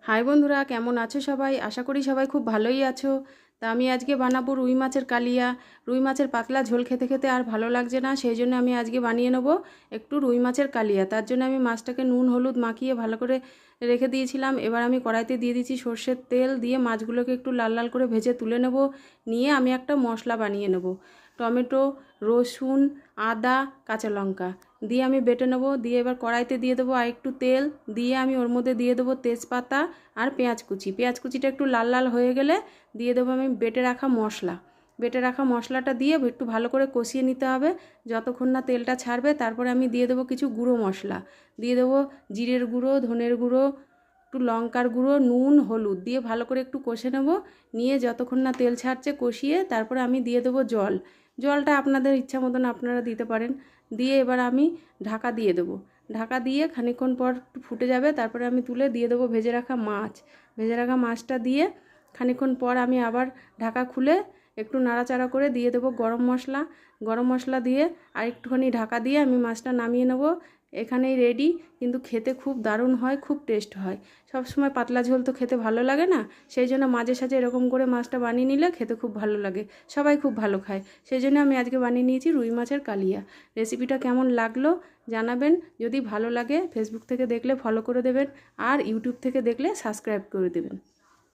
High বন্ধুরা, কেমন আছো সবাই? আশা করি সবাই খুব ভালোই আছো। তা আমি আজকে বানাবো রুই মাছের কালিয়া। রুই মাছের পাতলা ঝোল খেতে খেতে আর ভালো লাগছে না, সেই জন্য আমি আজকে বানিয়ে নেবো একটু রুই মাছের কালিয়া। তার জন্য আমি মাছটাকে নুন হলুদ মাখিয়ে ভালো করে রেখে দিয়েছিলাম। এবার আমি কড়াইতে দিয়ে দিচ্ছি সর্ষের তেল, দিয়ে মাছগুলোকে একটু লাল লাল করে ভেজে তুলে নেব। নিয়ে আমি একটা মশলা বানিয়ে নেব। টমেটো, রসুন, আদা, কাঁচা লঙ্কা দিয়ে আমি বেটে নেব। দিয়ে এবার কড়াইতে দিয়ে দেবো আর একটু তেল, দিয়ে আমি ওর মধ্যে দিয়ে দেবো তেজপাতা আর পেঁয়াজ কুচি। পেঁয়াজ কুচিটা একটু লাল লাল হয়ে গেলে দিয়ে দেবো আমি বেটে রাখা মশলা। বেটে রাখা মশলাটা দিয়ে একটু ভালো করে কষিয়ে নিতে হবে যতক্ষণ না তেলটা ছাড়বে। তারপরে আমি দিয়ে দেবো কিছু গুঁড়ো মশলা, দিয়ে দেবো জিরের গুঁড়ো, ধনের গুঁড়ো, একটু লঙ্কার গুঁড়ো, নুন, হলুদ দিয়ে ভালো করে একটু কষে নেব। নিয়ে যতক্ষণ না তেল ছাড়ছে কষিয়ে তারপরে আমি দিয়ে দেবো জল। জলটা আপনাদের ইচ্ছা মতন আপনারা দিতে পারেন। দিয়ে এবার আমি ঢাকা দিয়ে দেবো। ঢাকা দিয়ে খানিকক্ষণ পর ফুটে যাবে, তারপরে আমি তুলে দিয়ে দেবো ভেজে রাখা মাছ। ভেজে রাখা মাছটা দিয়ে খানিকক্ষণ পর আমি আবার ঢাকা খুলে একটু নাড়াচাড়া করে দিয়ে দেবো গরম মশলা। গরম মশলা দিয়ে আর একটুখানি ঢাকা দিয়ে আমি মাছটা নামিয়ে নেব। এখানেই রেডি। কিন্তু খেতে খুব দারুণ হয়, খুব টেস্ট হয়। সব সময় পাতলা ঝোল তো খেতে ভালো লাগে না, সেই জন্য মাঝে সাঝে এরকম করে মাছটা বানিয়ে নিলে খেতে খুব ভালো লাগে, সবাই খুব ভালো খায়। সেই জন্য আমি আজকে বানিয়ে নিয়েছি রুই মাছের কালিয়া। রেসিপিটা কেমন লাগলো জানাবেন। যদি ভালো লাগে ফেসবুক থেকে দেখলে ফলো করে দেবেন, আর ইউটিউব থেকে দেখলে সাবস্ক্রাইব করে দেবেন।